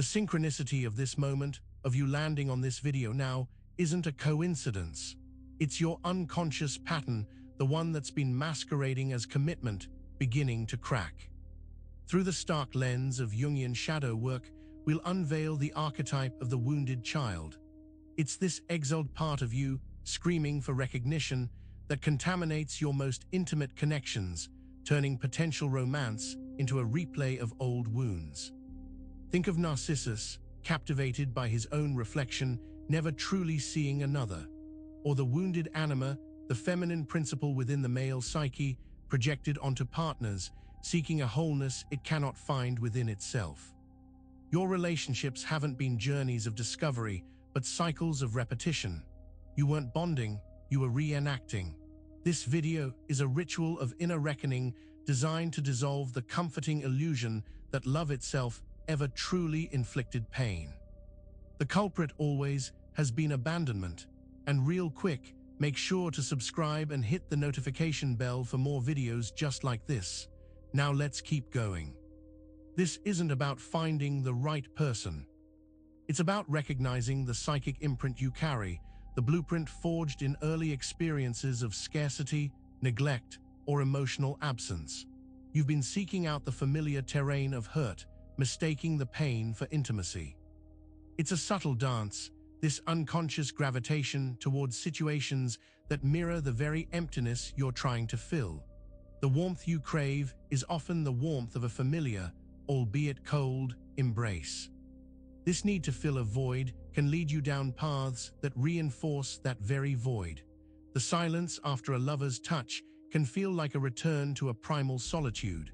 The synchronicity of this moment, of you landing on this video now, isn't a coincidence. It's your unconscious pattern, the one that's been masquerading as commitment, beginning to crack. Through the stark lens of Jungian shadow work, we'll unveil the archetype of the wounded child. It's this exiled part of you, screaming for recognition, that contaminates your most intimate connections, turning potential romance into a replay of old wounds. Think of Narcissus, captivated by his own reflection, never truly seeing another. Or the wounded anima, the feminine principle within the male psyche, projected onto partners, seeking a wholeness it cannot find within itself. Your relationships haven't been journeys of discovery, but cycles of repetition. You weren't bonding, you were reenacting. This video is a ritual of inner reckoning designed to dissolve the comforting illusion that love itself ever truly inflicted pain. The culprit always has been abandonment. And real quick, make sure to subscribe and hit the notification bell for more videos just like this. Now let's keep going. This isn't about finding the right person. It's about recognizing the psychic imprint you carry, the blueprint forged in early experiences of scarcity, neglect, or emotional absence. You've been seeking out the familiar terrain of hurt, mistaking the pain for intimacy. It's a subtle dance, this unconscious gravitation towards situations that mirror the very emptiness you're trying to fill. The warmth you crave is often the warmth of a familiar, albeit cold, embrace. This need to fill a void can lead you down paths that reinforce that very void. The silence after a lover's touch can feel like a return to a primal solitude.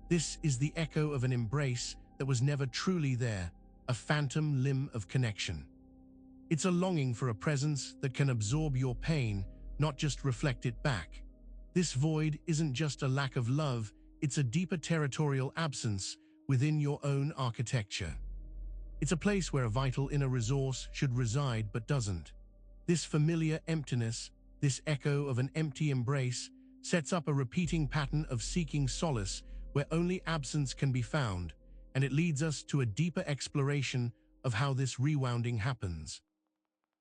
This is the echo of an embrace that was never truly there, a phantom limb of connection. It's a longing for a presence that can absorb your pain, not just reflect it back. This void isn't just a lack of love, it's a deeper territorial absence within your own architecture. It's a place where a vital inner resource should reside but doesn't. This familiar emptiness, this echo of an empty embrace, sets up a repeating pattern of seeking solace where only absence can be found, and it leads us to a deeper exploration of how this rewounding happens.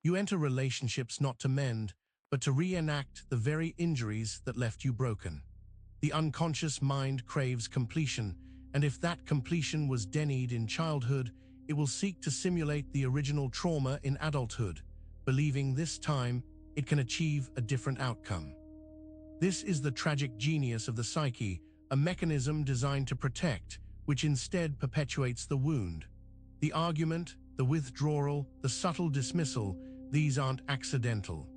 You enter relationships not to mend, but to reenact the very injuries that left you broken. The unconscious mind craves completion, and if that completion was denied in childhood, it will seek to simulate the original trauma in adulthood, believing this time it can achieve a different outcome. This is the tragic genius of the psyche, a mechanism designed to protect, which instead perpetuates the wound. The argument, the withdrawal, the subtle dismissal, these aren't accidental.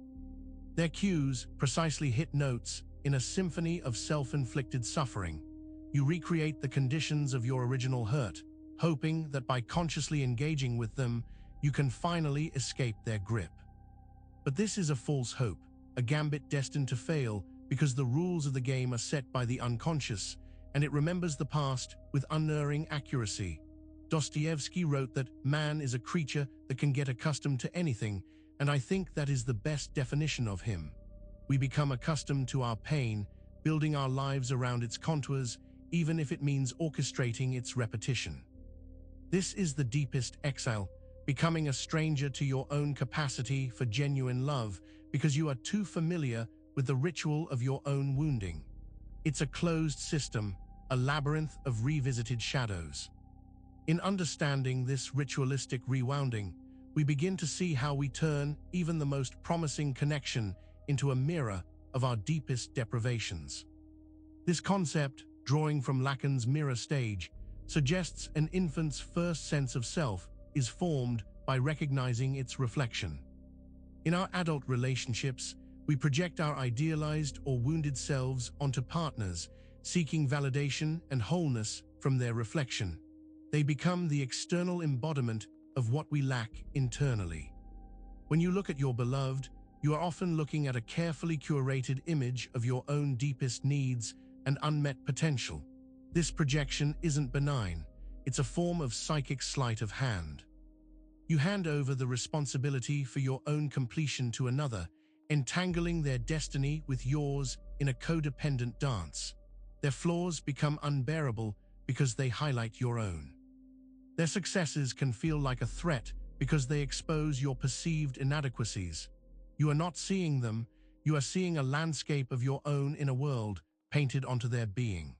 Their cues precisely hit notes in a symphony of self-inflicted suffering. You recreate the conditions of your original hurt, hoping that by consciously engaging with them, you can finally escape their grip. But this is a false hope, a gambit destined to fail because the rules of the game are set by the unconscious, and it remembers the past with unerring accuracy. Dostoevsky wrote that man is a creature that can get accustomed to anything, and I think that is the best definition of him. We become accustomed to our pain, building our lives around its contours, even if it means orchestrating its repetition. This is the deepest exile, becoming a stranger to your own capacity for genuine love because you are too familiar with the ritual of your own wounding. It's a closed system, a labyrinth of revisited shadows. In understanding this ritualistic rewounding, we begin to see how we turn even the most promising connection into a mirror of our deepest deprivations. This concept, drawing from Lacan's mirror stage, suggests an infant's first sense of self is formed by recognizing its reflection. In our adult relationships, we project our idealized or wounded selves onto partners, seeking validation and wholeness from their reflection. They become the external embodiment of what we lack internally. When you look at your beloved, you are often looking at a carefully curated image of your own deepest needs and unmet potential. This projection isn't benign, it's a form of psychic sleight of hand. You hand over the responsibility for your own completion to another, entangling their destiny with yours in a codependent dance. Their flaws become unbearable because they highlight your own. Their successes can feel like a threat because they expose your perceived inadequacies. You are not seeing them, you are seeing a landscape of your own inner world painted onto their being.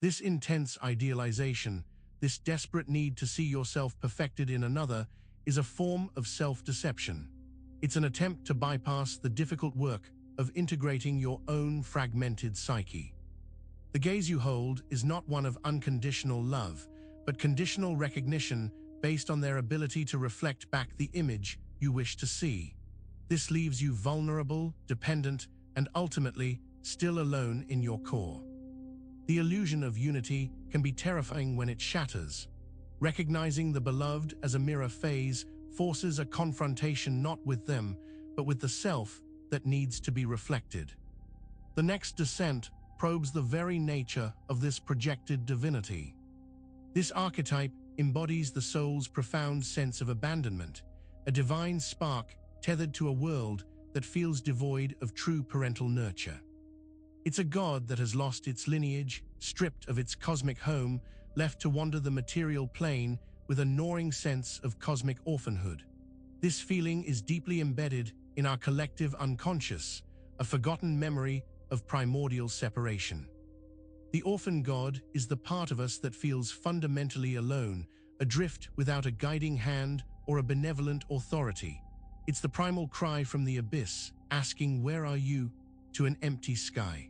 This intense idealization, this desperate need to see yourself perfected in another, is a form of self-deception. It's an attempt to bypass the difficult work of integrating your own fragmented psyche. The gaze you hold is not one of unconditional love, but conditional recognition based on their ability to reflect back the image you wish to see. This leaves you vulnerable, dependent, and ultimately still alone in your core. The illusion of unity can be terrifying when it shatters. Recognizing the beloved as a mirror phase forces a confrontation not with them, but with the self that needs to be reflected. The next descent probes the very nature of this projected divinity. This archetype embodies the soul's profound sense of abandonment, a divine spark tethered to a world that feels devoid of true parental nurture. It's a god that has lost its lineage, stripped of its cosmic home, left to wander the material plane with a gnawing sense of cosmic orphanhood. This feeling is deeply embedded in our collective unconscious, a forgotten memory of primordial separation. The orphan god is the part of us that feels fundamentally alone, adrift without a guiding hand or a benevolent authority. It's the primal cry from the abyss, asking, "Where are you?" to an empty sky.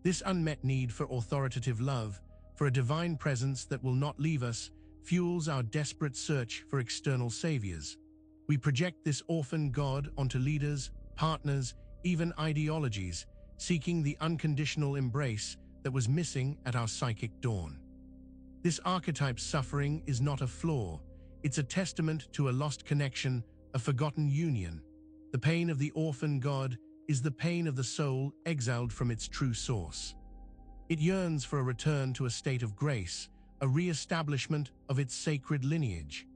This unmet need for authoritative love, for a divine presence that will not leave us, fuels our desperate search for external saviors. We project this orphan god onto leaders, partners, even ideologies, seeking the unconditional embrace that was missing at our psychic dawn. This archetype's suffering is not a flaw, it's a testament to a lost connection, a forgotten union. The pain of the orphan god is the pain of the soul exiled from its true source. It yearns for a return to a state of grace, a re-establishment of its sacred lineage.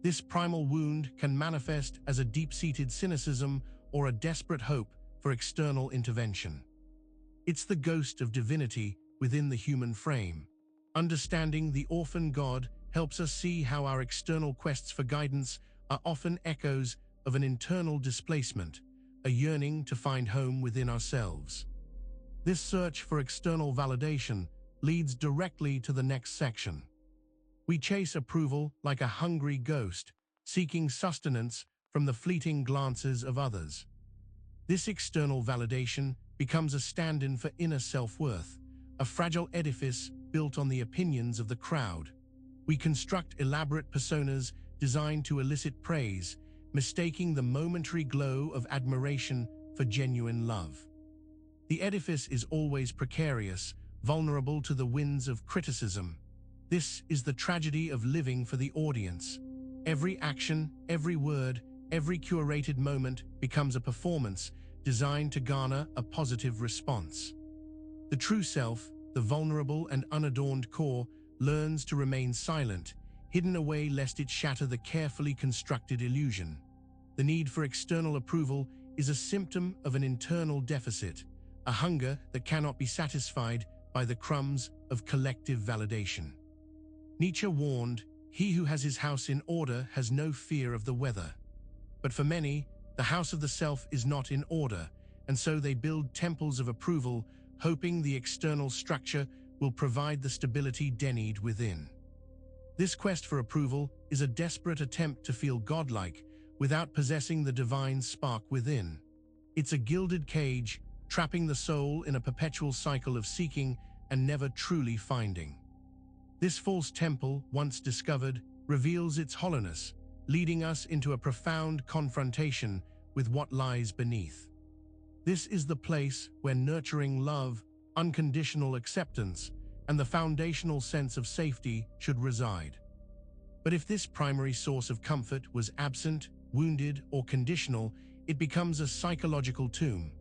This primal wound can manifest as a deep-seated cynicism or a desperate hope for external intervention. It's the ghost of divinity within the human frame. Understanding the orphan god helps us see how our external quests for guidance are often echoes of an internal displacement, a yearning to find home within ourselves. This search for external validation leads directly to the next section. We chase approval like a hungry ghost, seeking sustenance from the fleeting glances of others. This external validation becomes a stand-in for inner self-worth, a fragile edifice built on the opinions of the crowd. We construct elaborate personas designed to elicit praise, mistaking the momentary glow of admiration for genuine love. The edifice is always precarious, vulnerable to the winds of criticism. This is the tragedy of living for the audience. Every action, every word, every curated moment becomes a performance designed to garner a positive response. The true self, the vulnerable and unadorned core, learns to remain silent, hidden away lest it shatter the carefully constructed illusion. The need for external approval is a symptom of an internal deficit, a hunger that cannot be satisfied by the crumbs of collective validation. Nietzsche warned, "He who has his house in order has no fear of the weather." But for many, the house of the self is not in order, and so they build temples of approval, hoping the external structure will provide the stability they need within. This quest for approval is a desperate attempt to feel godlike without possessing the divine spark within. It's a gilded cage, trapping the soul in a perpetual cycle of seeking and never truly finding. This false temple, once discovered, reveals its hollowness, leading us into a profound confrontation with what lies beneath. This is the place where nurturing love, unconditional acceptance, and the foundational sense of safety should reside. But if this primary source of comfort was absent, wounded, or conditional, it becomes a psychological tomb.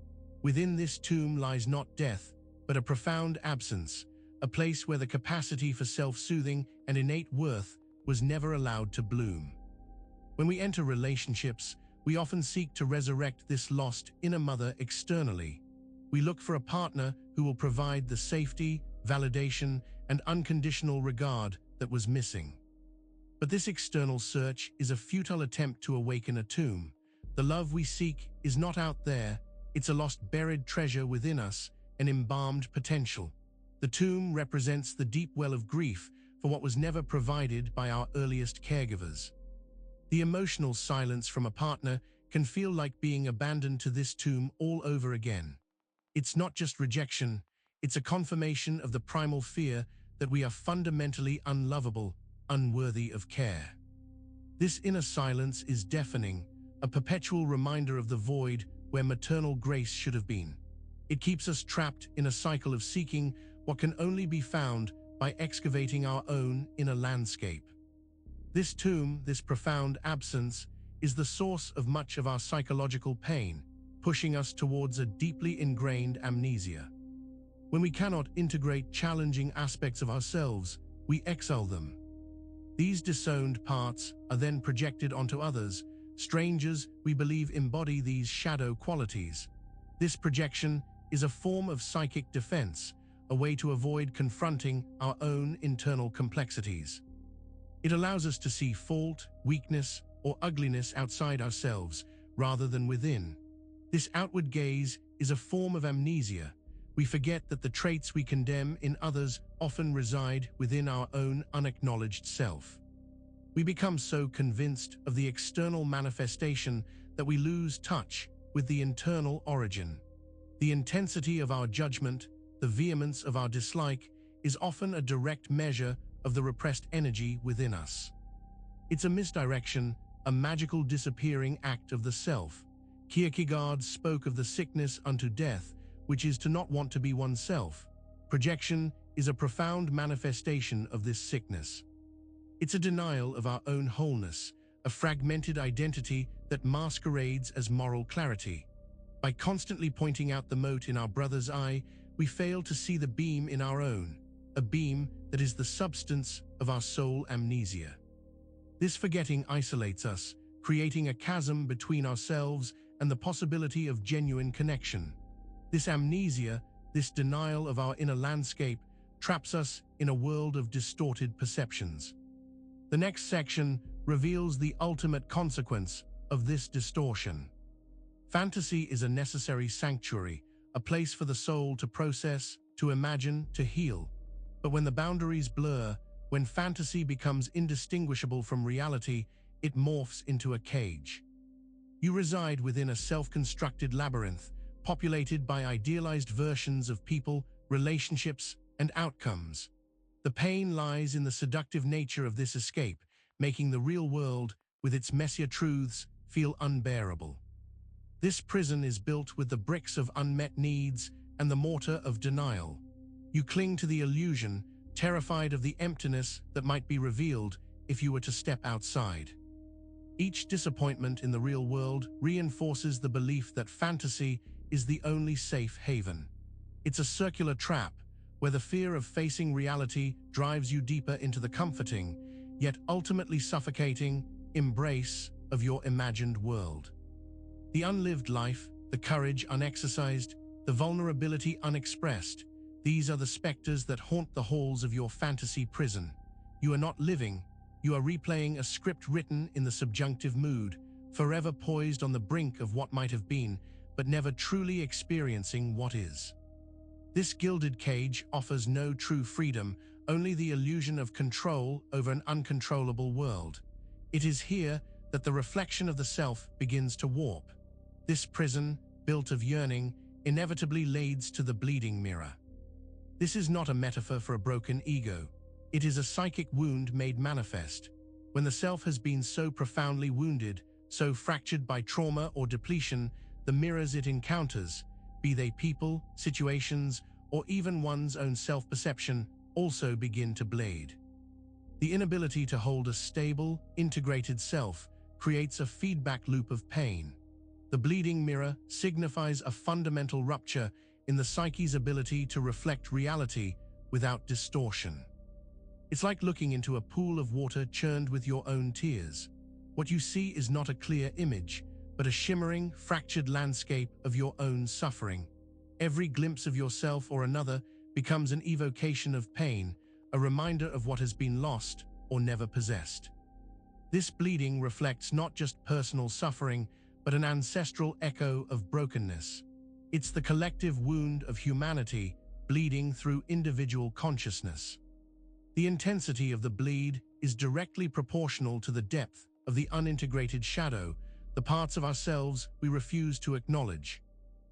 Within this tomb lies not death, but a profound absence, a place where the capacity for self-soothing and innate worth was never allowed to bloom. When we enter relationships, we often seek to resurrect this lost inner mother externally. We look for a partner who will provide the safety, validation, and unconditional regard that was missing. But this external search is a futile attempt to awaken a tomb. The love we seek is not out there, it's a lost buried treasure within us, an embalmed potential. The tomb represents the deep well of grief for what was never provided by our earliest caregivers. The emotional silence from a partner can feel like being abandoned to this tomb all over again. It's not just rejection, it's a confirmation of the primal fear that we are fundamentally unlovable, unworthy of care. This inner silence is deafening, a perpetual reminder of the void where maternal grace should have been. It keeps us trapped in a cycle of seeking what can only be found by excavating our own inner landscape. This tomb, this profound absence, is the source of much of our psychological pain, pushing us towards a deeply ingrained amnesia. When we cannot integrate challenging aspects of ourselves, we exile them. These disowned parts are then projected onto others, strangers we believe embody these shadow qualities. This projection is a form of psychic defense, a way to avoid confronting our own internal complexities. It allows us to see fault, weakness, or ugliness outside ourselves, rather than within. This outward gaze is a form of amnesia. We forget that the traits we condemn in others often reside within our own unacknowledged self. We become so convinced of the external manifestation that we lose touch with the internal origin. The intensity of our judgment, the vehemence of our dislike, is often a direct measure of the repressed energy within us. It's a misdirection, a magical disappearing act of the self. Kierkegaard spoke of the sickness unto death, which is to not want to be oneself. Projection is a profound manifestation of this sickness. It's a denial of our own wholeness, a fragmented identity that masquerades as moral clarity. By constantly pointing out the mote in our brother's eye, we fail to see the beam in our own, a beam that is the substance of our soul amnesia. This forgetting isolates us, creating a chasm between ourselves and the possibility of genuine connection. This amnesia, this denial of our inner landscape, traps us in a world of distorted perceptions. The next section reveals the ultimate consequence of this distortion. Fantasy is a necessary sanctuary, a place for the soul to process, to imagine, to heal. But when the boundaries blur, when fantasy becomes indistinguishable from reality, it morphs into a cage. You reside within a self-constructed labyrinth, populated by idealized versions of people, relationships, and outcomes. The pain lies in the seductive nature of this escape, making the real world, with its messier truths, feel unbearable. This prison is built with the bricks of unmet needs and the mortar of denial. You cling to the illusion, terrified of the emptiness that might be revealed if you were to step outside. Each disappointment in the real world reinforces the belief that fantasy is the only safe haven. It's a circular trap, where the fear of facing reality drives you deeper into the comforting, yet ultimately suffocating, embrace of your imagined world. The unlived life, the courage unexercised, the vulnerability unexpressed, these are the specters that haunt the halls of your fantasy prison. You are not living, you are replaying a script written in the subjunctive mood, forever poised on the brink of what might have been, but never truly experiencing what is. This gilded cage offers no true freedom, only the illusion of control over an uncontrollable world. It is here that the reflection of the self begins to warp. This prison, built of yearning, inevitably leads to the bleeding mirror. This is not a metaphor for a broken ego. It is a psychic wound made manifest. When the self has been so profoundly wounded, so fractured by trauma or depletion, the mirrors it encounters, be they people, situations, or even one's own self-perception, also begin to bleed. The inability to hold a stable, integrated self creates a feedback loop of pain. The bleeding mirror signifies a fundamental rupture in the psyche's ability to reflect reality without distortion. It's like looking into a pool of water churned with your own tears. What you see is not a clear image, but a shimmering, fractured landscape of your own suffering. Every glimpse of yourself or another becomes an evocation of pain, a reminder of what has been lost or never possessed. This bleeding reflects not just personal suffering, but an ancestral echo of brokenness. It's the collective wound of humanity bleeding through individual consciousness. The intensity of the bleed is directly proportional to the depth of the unintegrated shadow, the parts of ourselves we refuse to acknowledge.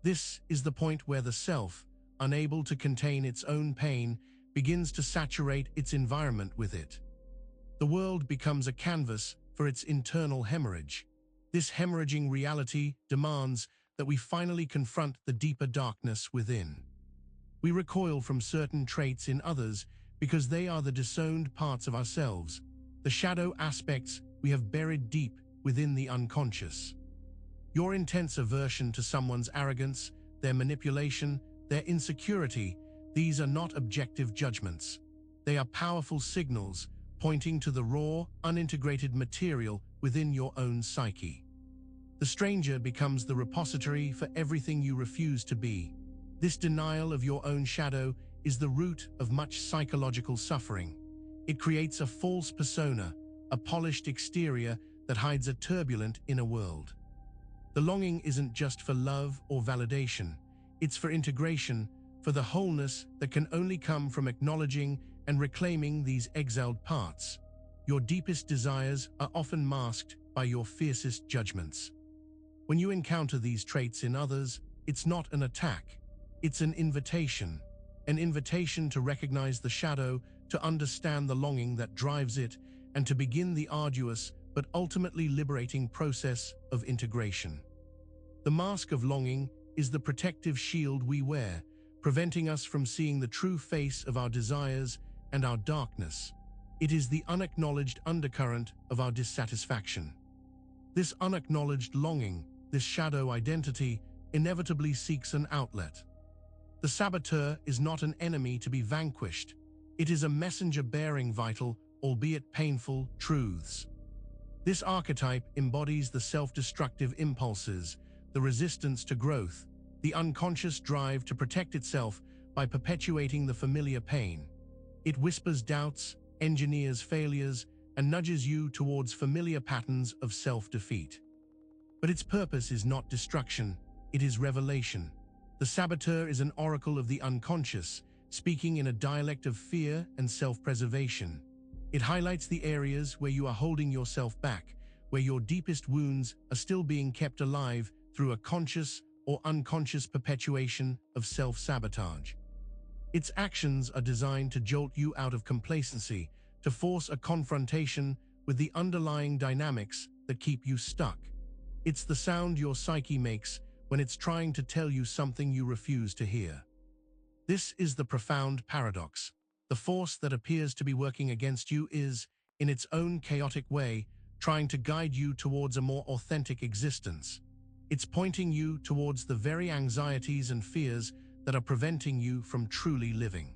This is the point where the self, unable to contain its own pain, begins to saturate its environment with it. The world becomes a canvas for its internal hemorrhage. This hemorrhaging reality demands that we finally confront the deeper darkness within. We recoil from certain traits in others because they are the disowned parts of ourselves, the shadow aspects we have buried deep within the unconscious. Your intense aversion to someone's arrogance, their manipulation, their insecurity, these are not objective judgments. They are powerful signals pointing to the raw, unintegrated material within your own psyche. The stranger becomes the repository for everything you refuse to be. This denial of your own shadow is the root of much psychological suffering. It creates a false persona, a polished exterior that hides a turbulent inner world. The longing isn't just for love or validation. It's for integration, for the wholeness that can only come from acknowledging and reclaiming these exiled parts. Your deepest desires are often masked by your fiercest judgments. When you encounter these traits in others, it's not an attack, it's an invitation to recognize the shadow, to understand the longing that drives it, and to begin the arduous but ultimately liberating process of integration. The mask of longing is the protective shield we wear, preventing us from seeing the true face of our desires and our darkness. It is the unacknowledged undercurrent of our dissatisfaction. This unacknowledged longing, this shadow identity, inevitably seeks an outlet. The saboteur is not an enemy to be vanquished. It is a messenger bearing vital, albeit painful, truths. This archetype embodies the self-destructive impulses, the resistance to growth, the unconscious drive to protect itself by perpetuating the familiar pain. It whispers doubts, engineers failures, and nudges you towards familiar patterns of self-defeat. But its purpose is not destruction, it is revelation. The saboteur is an oracle of the unconscious, speaking in a dialect of fear and self-preservation. It highlights the areas where you are holding yourself back, where your deepest wounds are still being kept alive through a conscious or unconscious perpetuation of self-sabotage. Its actions are designed to jolt you out of complacency, to force a confrontation with the underlying dynamics that keep you stuck. It's the sound your psyche makes when it's trying to tell you something you refuse to hear. This is the profound paradox. The force that appears to be working against you is, in its own chaotic way, trying to guide you towards a more authentic existence. It's pointing you towards the very anxieties and fears that are preventing you from truly living.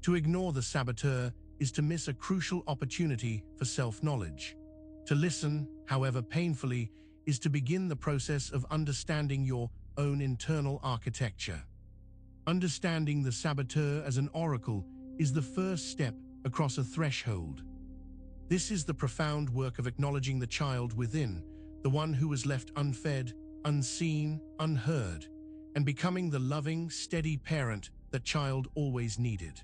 To ignore the saboteur is to miss a crucial opportunity for self-knowledge. To listen, however painfully, is to begin the process of understanding your own internal architecture. Understanding the saboteur as an oracle is the first step across a threshold. This is the profound work of acknowledging the child within, the one who was left unfed, unseen, unheard, and becoming the loving, steady parent that child always needed.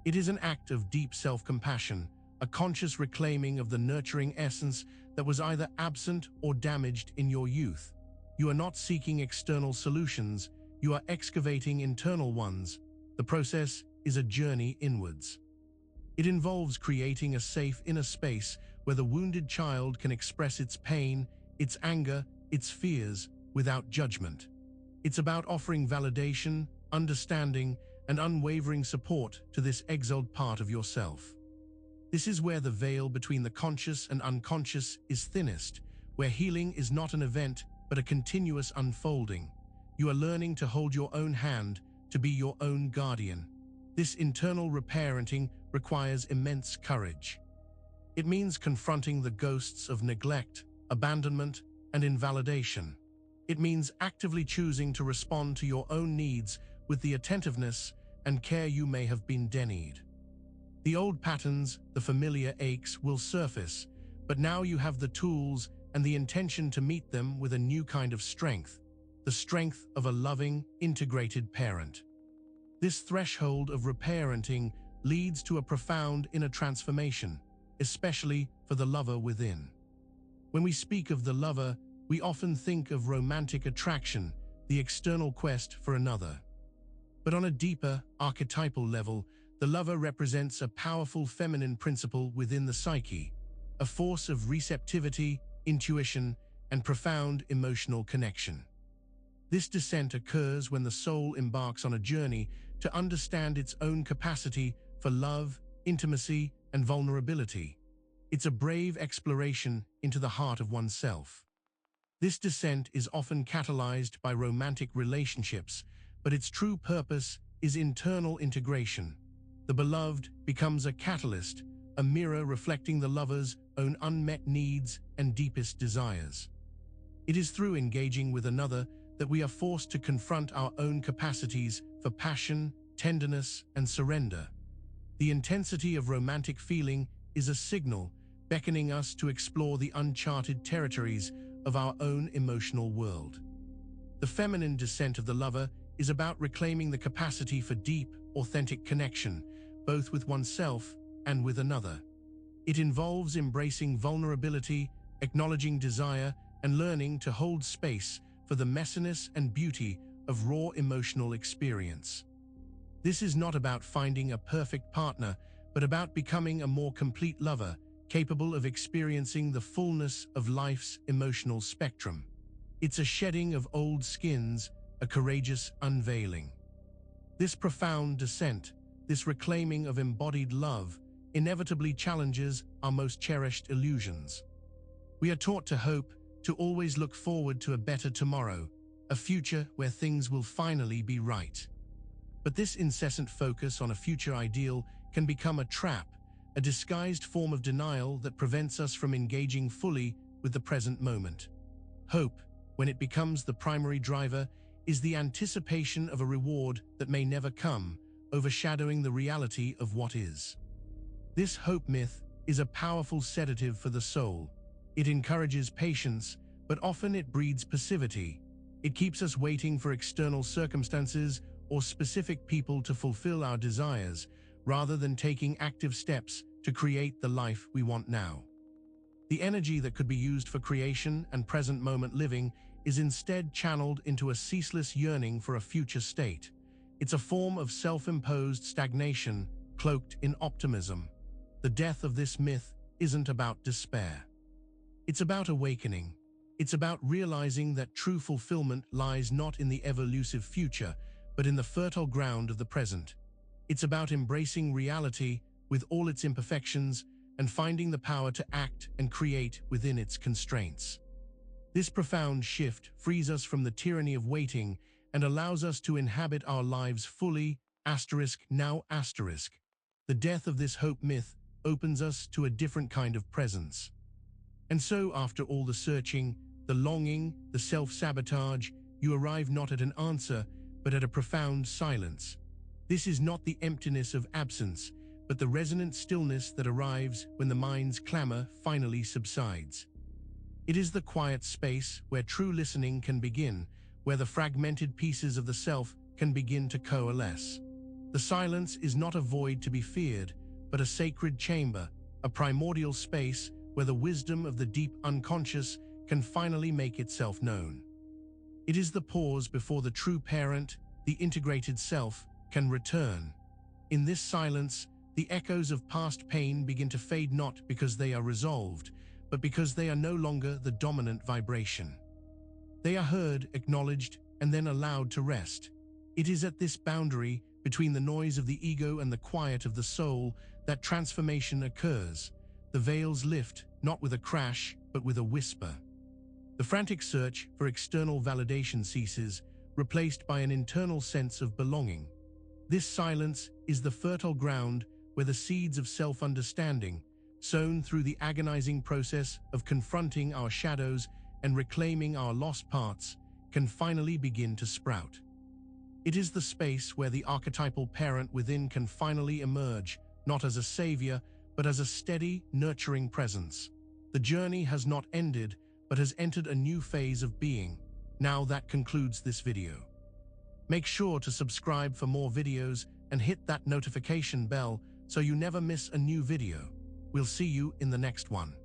It is an act of deep self-compassion, a conscious reclaiming of the nurturing essence that was either absent or damaged in your youth. You are not seeking external solutions, you are excavating internal ones. The process is a journey inwards. It involves creating a safe inner space where the wounded child can express its pain, its anger, its fears, without judgment. It's about offering validation, understanding, and unwavering support to this exiled part of yourself. This is where the veil between the conscious and unconscious is thinnest, where healing is not an event but a continuous unfolding. You are learning to hold your own hand, to be your own guardian. This internal reparenting requires immense courage. It means confronting the ghosts of neglect, abandonment, and invalidation. It means actively choosing to respond to your own needs with the attentiveness and care you may have been denied. The old patterns, the familiar aches will surface, But now you have the tools and the intention to meet them with a new kind of strength, the strength of a loving, integrated parent. This threshold of reparenting leads to a profound inner transformation, especially for the lover within. When we speak of the lover, we often think of romantic attraction, the external quest for another. But on a deeper, archetypal level, the lover represents a powerful feminine principle within the psyche, a force of receptivity, intuition, and profound emotional connection. This descent occurs when the soul embarks on a journey to understand its own capacity for love, intimacy, and vulnerability. It's a brave exploration into the heart of oneself. This descent is often catalyzed by romantic relationships, but its true purpose is internal integration. The beloved becomes a catalyst, a mirror reflecting the lover's own unmet needs and deepest desires. It is through engaging with another that we are forced to confront our own capacities for passion, tenderness, and surrender. The intensity of romantic feeling is a signal beckoning us to explore the uncharted territories of our own emotional world. The feminine descent of the lover is about reclaiming the capacity for deep, authentic connection, both with oneself and with another. It involves embracing vulnerability, acknowledging desire, and learning to hold space for the messiness and beauty of raw emotional experience. This is not about finding a perfect partner, but about becoming a more complete lover, capable of experiencing the fullness of life's emotional spectrum. It's a shedding of old skins, a courageous unveiling. This profound descent, this reclaiming of embodied love, inevitably challenges our most cherished illusions. We are taught to hope, to always look forward to a better tomorrow, a future where things will finally be right. But this incessant focus on a future ideal can become a trap, a disguised form of denial that prevents us from engaging fully with the present moment. Hope, when it becomes the primary driver, is the anticipation of a reward that may never come, overshadowing the reality of what is. This hope myth is a powerful sedative for the soul. It encourages patience, but often it breeds passivity. It keeps us waiting for external circumstances or specific people to fulfill our desires, rather than taking active steps to create the life we want now. The energy that could be used for creation and present moment living is instead channeled into a ceaseless yearning for a future state. It's a form of self-imposed stagnation, cloaked in optimism. The death of this myth isn't about despair. It's about awakening. It's about realizing that true fulfillment lies not in the ever-elusive future, but in the fertile ground of the present. It's about embracing reality with all its imperfections and finding the power to act and create within its constraints. This profound shift frees us from the tyranny of waiting and allows us to inhabit our lives fully, now. The death of this hope myth opens us to a different kind of presence. And so, after all the searching, the longing, the self-sabotage, you arrive not at an answer, but at a profound silence. This is not the emptiness of absence, but the resonant stillness that arrives when the mind's clamor finally subsides. It is the quiet space where true listening can begin, where the fragmented pieces of the self can begin to coalesce. The silence is not a void to be feared, but a sacred chamber, a primordial space where the wisdom of the deep unconscious can finally make itself known. It is the pause before the true parent, the integrated self, can return. In this silence, the echoes of past pain begin to fade not because they are resolved, but because they are no longer the dominant vibration. They are heard, acknowledged, and then allowed to rest. It is at this boundary between the noise of the ego and the quiet of the soul that transformation occurs. The veils lift, not with a crash, but with a whisper. The frantic search for external validation ceases, replaced by an internal sense of belonging. This silence is the fertile ground where the seeds of self-understanding, sown through the agonizing process of confronting our shadows and reclaiming our lost parts, can finally begin to sprout. It is the space where the archetypal parent within can finally emerge, not as a savior, but as a steady, nurturing presence. The journey has not ended, but has entered a new phase of being. Now that concludes this video. Make sure to subscribe for more videos and hit that notification bell so you never miss a new video. We'll see you in the next one.